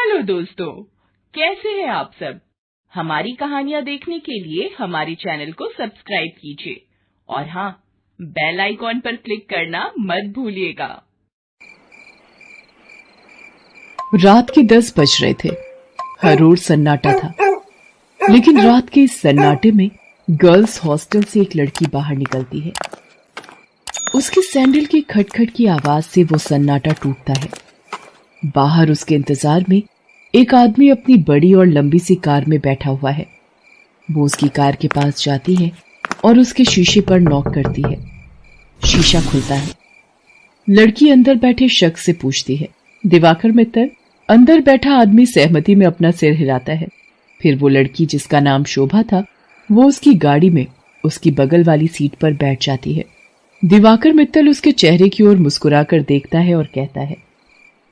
Hello दोस्तों, कैसे हैं आप सब। हमारी कहानियां देखने के लिए हमारे चैनल को सब्सक्राइब कीजिए और हाँ, बेल आइकॉन पर क्लिक करना मत भूलिएगा। रात के 10 बज रहे थे। हर ओर सन्नाटा था, लेकिन रात के इस सन्नाटे में गर्ल्स हॉस्टल से एक लड़की बाहर निकलती है। उसके सैंडल की खटखट की आवाज से वो सन्नाटा टूटता है। बाहर उसके इंतजार में एक आदमी अपनी बड़ी और लंबी सी कार में बैठा हुआ है। वो उसकी कार के पास जाती है और उसके शीशे पर नॉक करती है। शीशा खुलता है। लड़की अंदर बैठे शख्स से पूछती है, दिवाकर मित्तल। अंदर बैठा आदमी सहमति में अपना सिर हिलाता है। फिर वो लड़की, जिसका नाम शोभा था, वो उसकी गाड़ी में उसकी बगल वाली सीट पर बैठ जाती है। दिवाकर मित्तल उसके चेहरे की ओर मुस्कुराकर देखता है और कहता है,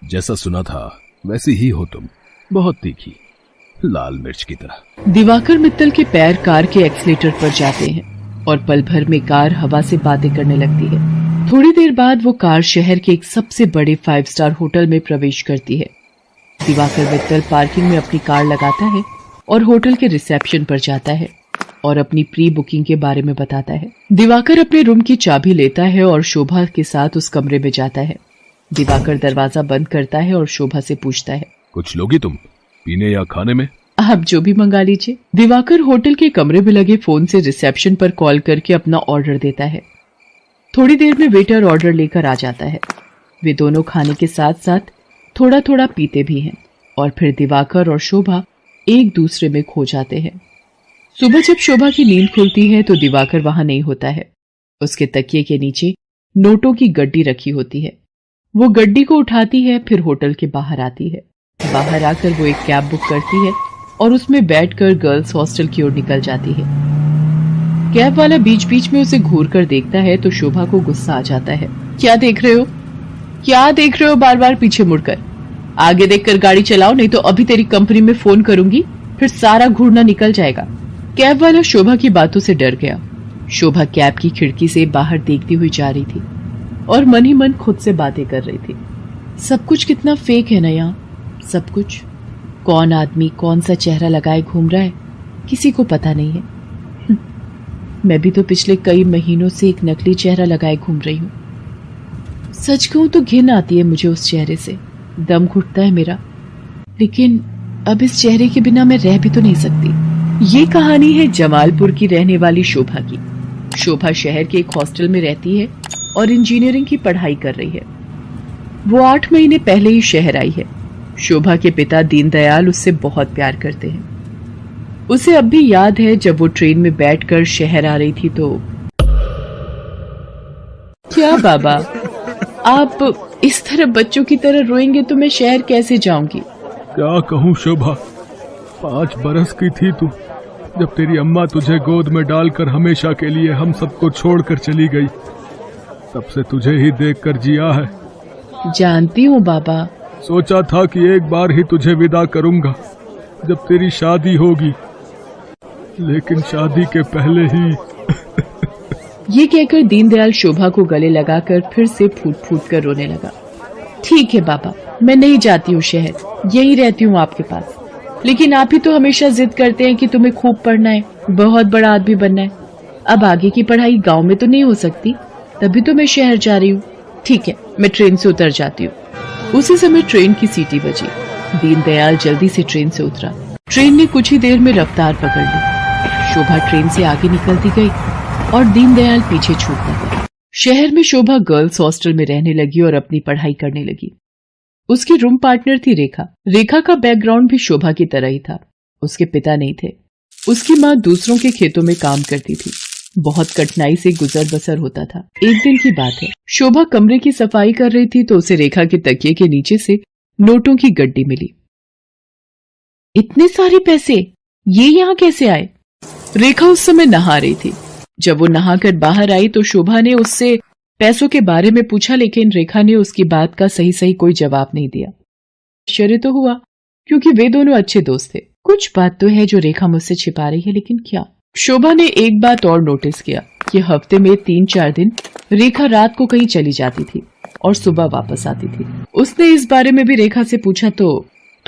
जैसा सुना था वैसी ही हो तुम, बहुत तीखी, लाल मिर्च की तरह। दिवाकर मित्तल के पैर कार के एक्सीलेटर पर जाते हैं और पल भर में कार हवा से बातें करने लगती है। थोड़ी देर बाद वो कार शहर के एक सबसे बड़े 5 स्टार होटल में प्रवेश करती है। दिवाकर मित्तल पार्किंग में अपनी कार लगाता है और होटल के रिसेप्शन पर जाता है और अपनी प्री बुकिंग के बारे में बताता है। दिवाकर अपने रूम की चाबी लेता है और शोभा के साथ उस कमरे में जाता है। दिवाकर दरवाजा बंद करता है और शोभा से पूछता है, कुछ लोगी तुम, पीने या खाने में? आप जो भी मंगा लीजिए। दिवाकर होटल के कमरे में लगे फोन से रिसेप्शन पर कॉल करके अपना ऑर्डर देता है। थोड़ी देर में वेटर ऑर्डर लेकर आ जाता है। वे दोनों खाने के साथ साथ थोड़ा थोड़ा पीते भी हैं और फिर दिवाकर और शोभा एक दूसरे में खो जाते हैं। सुबह जब शोभा की नींद खुलती है तो दिवाकर वहां नहीं होता है। उसके तकिए के नीचे नोटों की गड्डी रखी होती है। वो गड्डी को उठाती है, फिर होटल के बाहर आती है। बाहर आकर वो एक कैब बुक करती है और उसमें बैठकर गर्ल्स हॉस्टल की ओर निकल जाती है। कैब वाला बीच बीच में उसे घूर कर देखता है तो शोभा को गुस्सा आ जाता है। क्या देख रहे हो, क्या देख रहे हो बार बार पीछे मुड़कर? आगे देखकर गाड़ी चलाओ, नहीं तो अभी तेरी कंपनी में फोन करूंगी, फिर सारा घूरना निकल जाएगा। कैब वाला शोभा की बातों से डर गया। शोभा कैब की खिड़की से बाहर देखती हुई जा रही थी और मन ही मन खुद से बातें कर रही थी। सब कुछ कितना फेक है ना यहाँ, सब कुछ। कौन आदमी कौन सा चेहरा लगाए घूम रहा है, किसी को पता नहीं है। मैं भी तो पिछले कई महीनों से एक नकली चेहरा लगाए घूम रही हूँ। सच कहूं तो घिन आती है मुझे उस चेहरे से, दम घुटता है मेरा। लेकिन अब इस चेहरे के बिना मैं रह भी तो नहीं सकती। ये कहानी है जमालपुर की रहने वाली शोभा की। शोभा शहर के एक हॉस्टल में रहती है और इंजीनियरिंग की पढ़ाई कर रही है। वो 8 महीने पहले ही शहर आई है। शोभा के पिता दीनदयाल उससे बहुत प्यार करते हैं। उसे अब भी याद है जब वो ट्रेन में बैठकर शहर आ रही थी तो। क्या बाबा, आप इस तरह बच्चों की तरह रोएंगे तो मैं शहर कैसे जाऊंगी? क्या कहूँ शोभा, 5 बरस की थी तू जब तेरी अम्मा तुझे गोद में डालकर हमेशा के लिए हम सबको छोड़कर चली गई। तब से तुझे ही देखकर जिया है। जानती हूँ बाबा। सोचा था कि एक बार ही तुझे विदा करूंगा जब तेरी शादी होगी, लेकिन शादी के पहले ही। ये कहकर दीनदयाल शोभा को गले लगाकर फिर से फूट फूट कर रोने लगा। ठीक है बाबा, मैं नहीं जाती हूँ शहर, यही रहती हूँ आपके पास। लेकिन आप ही तो हमेशा जिद करते हैं कि तुम्हें खूब पढ़ना है, बहुत बड़ा आदमी बनना है। अब आगे की पढ़ाई गांव में तो नहीं हो सकती, तभी तो मैं शहर जा रही हूँ। ठीक है, मैं ट्रेन से उतर जाती हूँ। उसी समय ट्रेन की सीटी बजी। दीनदयाल जल्दी से ट्रेन से उतरा। ट्रेन ने कुछ ही देर में रफ्तार पकड़ ली। शोभा ट्रेन से आगे निकलती गई और दीनदयाल पीछे छूटता गया। शहर में शोभा गर्ल्स हॉस्टल में रहने लगी और अपनी पढ़ाई करने लगी। उसकी रूम पार्टनर थी रेखा। रेखा का बैकग्राउंड भी शोभा की तरह ही था। उसके पिता नहीं थे। उसकी माँ दूसरों के खेतों में काम करती थी। बहुत कठिनाई से गुजर बसर होता था। एक दिन की बात है, शोभा कमरे की सफाई कर रही थी तो उसे रेखा के तकिए के नीचे से नोटों की गड्डी मिली। इतने सारे पैसे, ये यहाँ कैसे आए? रेखा उस समय नहा रही थी। जब वो नहाकर बाहर आई तो शोभा ने उससे पैसों के बारे में पूछा, लेकिन रेखा ने उसकी बात का सही सही कोई जवाब नहीं दिया। आश्चर्य तो हुआ, क्योंकि वे दोनों अच्छे दोस्त थे। कुछ बात तो है जो रेखा मुझसे छिपा रही है, लेकिन क्या? शोभा ने एक बात और नोटिस किया कि हफ्ते में 3-4 दिन रेखा रात को कहीं चली जाती थी और सुबह वापस आती थी। उसने इस बारे में भी रेखा से पूछा तो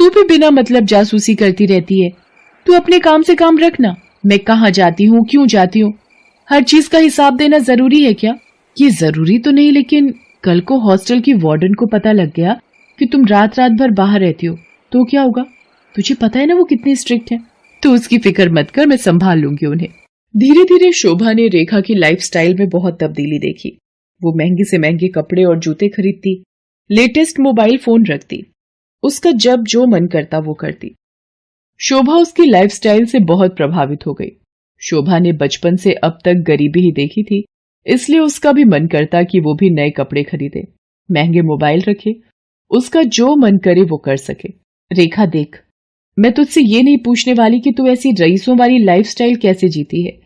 तू भी बिना मतलब जासूसी करती रहती है। तू अपने काम से काम रखना। मैं कहाँ जाती हूँ, क्यों जाती हूँ, हर चीज का हिसाब देना जरूरी है क्या? ये जरूरी तो नहीं, लेकिन कल को हॉस्टल की वार्डन को पता लग गया कि तुम रात रात भर बाहर रहती हो तो क्या होगा? तुझे पता है ना वो कितनी स्ट्रिक्ट है। तो उसकी फिक्र मत कर, मैं संभाल लूंगी उन्हें। धीरे धीरे शोभा ने रेखा की लाइफस्टाइल में बहुत तब्दीली देखी। वो महंगे से महंगे कपड़े और जूते खरीदती, लेटेस्ट मोबाइल फोन रखती, उसका जब जो मन करता वो करती। शोभा उसकी लाइफस्टाइल से बहुत प्रभावित हो गई। शोभा ने बचपन से अब तक गरीबी ही देखी थी, इसलिए उसका भी मन करता कि वो भी नए कपड़े खरीदे, महंगे मोबाइल रखे, उसका जो मन करे वो कर सके। रेखा देख, मैं तुझसे ये नहीं पूछने वाली कि तू ऐसी रईसों वाली लाइफस्टाइल कैसे जीती है,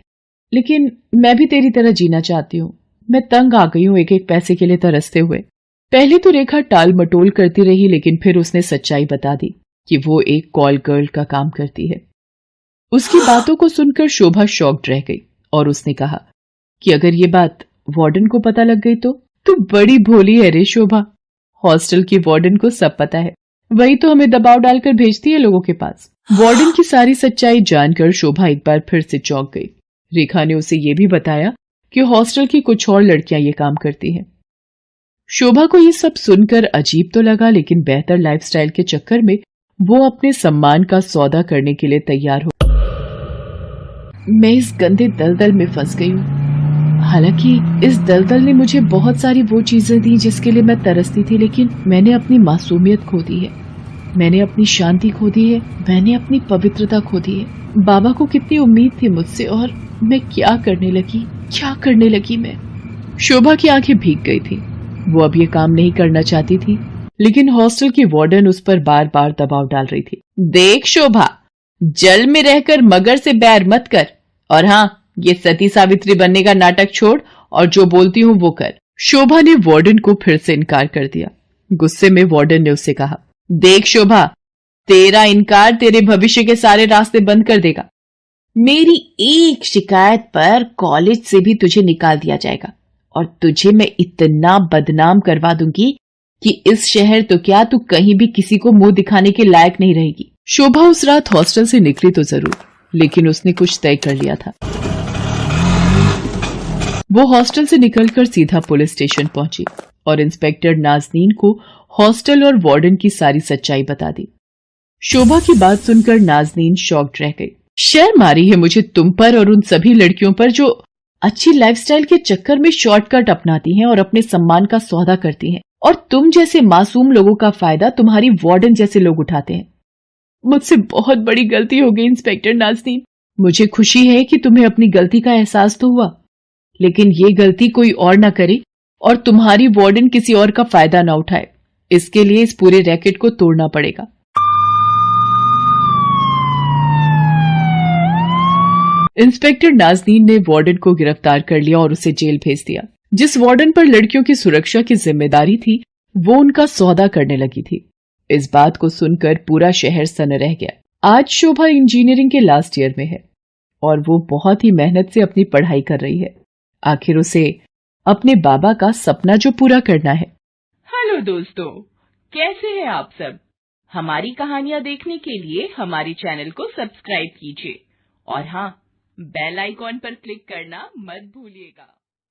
लेकिन मैं भी तेरी तरह जीना चाहती हूँ। मैं तंग आ गई हूँ एक एक पैसे के लिए तरसते हुए। पहले तो रेखा टाल मटोल करती रही, लेकिन फिर उसने सच्चाई बता दी कि वो एक कॉल गर्ल का काम करती है। उसकी बातों को सुनकर शोभा शॉक्ड रह गई और उसने कहा कि अगर ये बात वार्डन को पता लग गई तो बड़ी भोली है रे शोभा। हॉस्टल की वार्डन को सब पता है, वही तो हमें दबाव डालकर भेजती है लोगों के पास। वार्डन की सारी सच्चाई जानकर शोभा एक बार फिर से चौंक गई। रेखा ने उसे ये भी बताया कि हॉस्टल की कुछ और लड़कियां ये काम करती हैं। शोभा को ये सब सुनकर अजीब तो लगा, लेकिन बेहतर लाइफस्टाइल के चक्कर में वो अपने सम्मान का सौदा करने के लिए तैयार हो। मैं इस गंदे दलदल में फंस गई हूँ। हालांकि इस दलदल ने मुझे बहुत सारी वो चीजें दी जिसके लिए मैं तरसती थी, लेकिन मैंने अपनी मासूमियत खो दी है, मैंने अपनी शांति खो दी है, मैंने अपनी पवित्रता खो दी है। बाबा को कितनी उम्मीद थी मुझसे, और मैं क्या करने लगी मैं। शोभा की आंखें भीग गई थी। वो अब ये काम नहीं करना चाहती थी, लेकिन हॉस्टल की वार्डन उस पर बार बार दबाव डाल रही थी। देख शोभा, जल में रहकर मगर से बैर मत कर, और हाँ, ये सती सावित्री बनने का नाटक छोड़ और जो बोलती हूँ वो कर। शोभा ने वार्डन को फिर से इनकार कर दिया। गुस्से में वार्डन ने उससे कहा, देख शोभा, तेरा इनकार तेरे भविष्य के सारे रास्ते बंद कर देगा। मेरी एक शिकायत पर कॉलेज से भी तुझे निकाल दिया जाएगा, और तुझे मैं इतना बदनाम करवा दूंगी कि इस शहर तो क्या, तू कहीं भी किसी को मुंह दिखाने के लायक नहीं रहेगी। शोभा उस रात हॉस्टल से निकली तो जरूर, लेकिन उसने कुछ तय कर लिया था। वो हॉस्टल से निकलकर सीधा पुलिस स्टेशन पहुंची और इंस्पेक्टर नाज़नीन को हॉस्टल और वार्डन की सारी सच्चाई बता दी। शोभा की बात सुनकर नाज़नीन शॉक्ड रह गई। शर्म आ रही है मुझे तुम पर और उन सभी लड़कियों पर जो अच्छी लाइफस्टाइल के चक्कर में शॉर्टकट अपनाती हैं और अपने सम्मान का सौदा करती हैं, और तुम जैसे मासूम लोगों का फायदा तुम्हारी वार्डन जैसे लोग उठाते हैं। मुझसे बहुत बड़ी गलती हो गई इंस्पेक्टर नाज़नीन। मुझे खुशी है कि तुम्हें अपनी गलती का एहसास तो हुआ, लेकिन ये गलती कोई और ना करे और तुम्हारी वार्डन किसी और का फायदा ना उठाए। इसके लिए इस पूरे रैकेट को तोड़ना पड़ेगा। इंस्पेक्टर नाज़नीन ने वार्डन को गिरफ्तार कर लिया और उसे जेल भेज दिया। जिस वार्डन पर लड़कियों की सुरक्षा की जिम्मेदारी थी, वो उनका सौदा करने लगी थी। इस बात को सुनकर पूरा शहर सन्न रह गया। आज शोभा इंजीनियरिंग के लास्ट ईयर में है और वो बहुत ही मेहनत से अपनी पढ़ाई कर रही है। आखिर उसे अपने बाबा का सपना जो पूरा करना है। हेलो दोस्तों, कैसे हैं आप सब? हमारी कहानियां देखने के लिए हमारे चैनल को सब्सक्राइब कीजिए और हाँ, बेल आइकॉन पर क्लिक करना मत भूलिएगा।